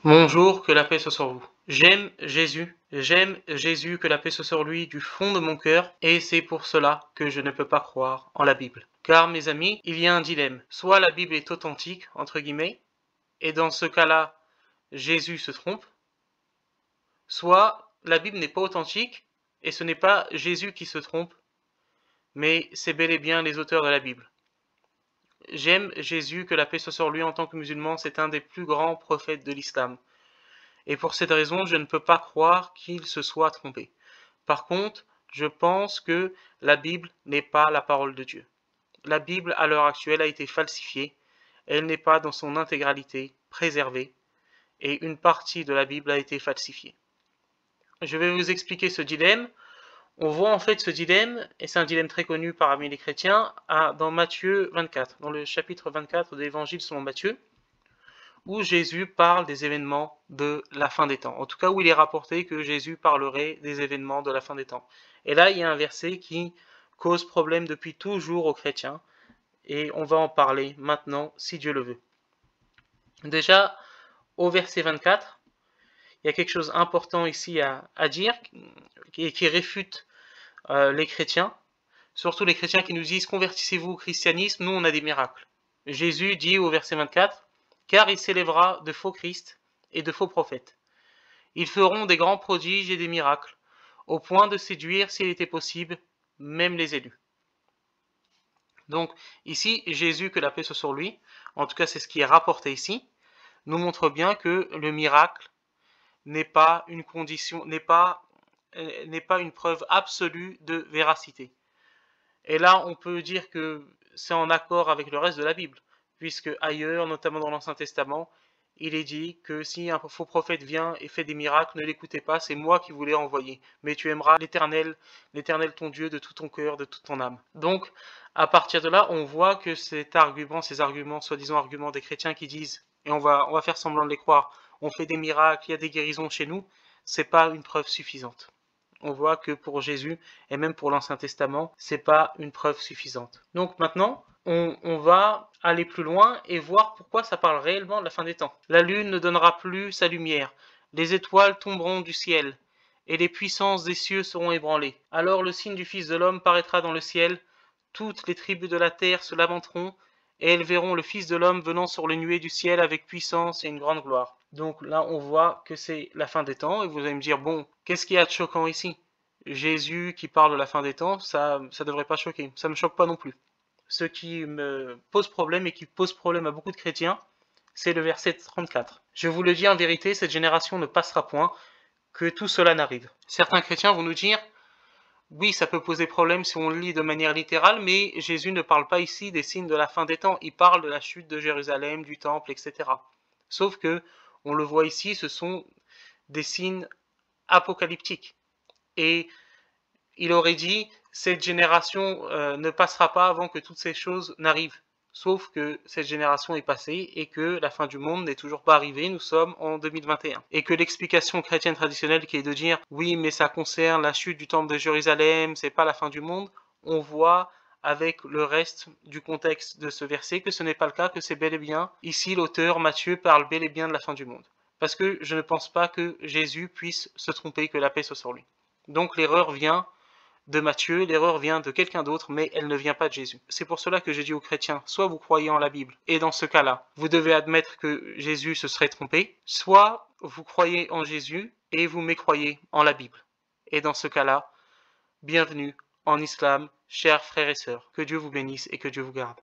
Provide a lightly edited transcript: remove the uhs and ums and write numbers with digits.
Bonjour, que la paix soit sur vous. J'aime Jésus, que la paix soit sur lui du fond de mon cœur, et c'est pour cela que je ne peux pas croire en la Bible. Car mes amis, il y a un dilemme. Soit la Bible est authentique, entre guillemets, et dans ce cas-là, Jésus se trompe, soit la Bible n'est pas authentique, et ce n'est pas Jésus qui se trompe, mais c'est bel et bien les auteurs de la Bible. J'aime Jésus, que la paix soit sur lui en tant que musulman, c'est un des plus grands prophètes de l'islam. Et pour cette raison, je ne peux pas croire qu'il se soit trompé. Par contre, je pense que la Bible n'est pas la parole de Dieu. La Bible, à l'heure actuelle, a été falsifiée. Elle n'est pas dans son intégralité préservée. Et une partie de la Bible a été falsifiée. Je vais vous expliquer ce dilemme. On voit en fait ce dilemme, et c'est un dilemme très connu parmi les chrétiens, dans Matthieu 24, dans le chapitre 24 de l'Évangile selon Matthieu, où Jésus parle des événements de la fin des temps. En tout cas, où il est rapporté que Jésus parlerait des événements de la fin des temps. Et là, il y a un verset qui cause problème depuis toujours aux chrétiens, et on va en parler maintenant, si Dieu le veut. Déjà, au verset 24, il y a quelque chose d'important ici à dire, qui réfute les chrétiens, surtout les chrétiens qui nous disent « Convertissez-vous au christianisme, nous on a des miracles ». Jésus dit au verset 24, « Car il s'élèvera de faux Christ et de faux prophètes. Ils feront des grands prodiges et des miracles, au point de séduire, s'il était possible, même les élus. » Donc ici, Jésus, que la paix soit sur lui, en tout cas c'est ce qui est rapporté ici, nous montre bien que le miracle n'est pas une condition, n'est pas une preuve absolue de véracité. Et là, on peut dire que c'est en accord avec le reste de la Bible, puisque ailleurs, notamment dans l'Ancien Testament, il est dit que si un faux prophète vient et fait des miracles, ne l'écoutez pas, c'est moi qui vous l'ai envoyé. Mais tu aimeras l'Éternel ton Dieu de tout ton cœur, de toute ton âme. Donc, à partir de là, on voit que ces arguments, soi-disant arguments des chrétiens qui disent, et on va faire semblant de les croire, on fait des miracles, il y a des guérisons chez nous, c'est pas une preuve suffisante. On voit que pour Jésus, et même pour l'Ancien Testament, c'est pas une preuve suffisante. Donc maintenant, on va aller plus loin et voir pourquoi ça parle réellement de la fin des temps. La lune ne donnera plus sa lumière, les étoiles tomberont du ciel, et les puissances des cieux seront ébranlées. Alors le signe du Fils de l'homme paraîtra dans le ciel, toutes les tribus de la terre se lamenteront, et elles verront le Fils de l'homme venant sur les nuées du ciel avec puissance et une grande gloire. Donc là, on voit que c'est la fin des temps, et vous allez me dire, bon, qu'est-ce qu'il y a de choquant ici? Jésus qui parle de la fin des temps, ça devrait pas choquer, ça me choque pas non plus. Ce qui me pose problème et qui pose problème à beaucoup de chrétiens, c'est le verset 34. Je vous le dis en vérité, cette génération ne passera point, que tout cela n'arrive. Certains chrétiens vont nous dire, oui, ça peut poser problème si on le lit de manière littérale, mais Jésus ne parle pas ici des signes de la fin des temps, il parle de la chute de Jérusalem, du temple, etc. Sauf que, on le voit ici, ce sont des signes apocalyptiques. Et il aurait dit, cette génération ne passera pas avant que toutes ces choses n'arrivent. Sauf que cette génération est passée et que la fin du monde n'est toujours pas arrivée, nous sommes en 2021. Et que l'explication chrétienne traditionnelle qui est de dire, oui, mais ça concerne la chute du temple de Jérusalem, c'est pas la fin du monde, on voit avec le reste du contexte de ce verset que ce n'est pas le cas, que c'est bel et bien, ici l'auteur Matthieu parle bel et bien de la fin du monde. Parce que je ne pense pas que Jésus puisse se tromper, que la paix soit sur lui. Donc l'erreur vient de Matthieu, l'erreur vient de quelqu'un d'autre, mais elle ne vient pas de Jésus. C'est pour cela que je dis aux chrétiens, soit vous croyez en la Bible, et dans ce cas-là, vous devez admettre que Jésus se serait trompé, soit vous croyez en Jésus et vous mécroyez en la Bible. Et dans ce cas-là, bienvenue en islam, chers frères et sœurs. Que Dieu vous bénisse et que Dieu vous garde.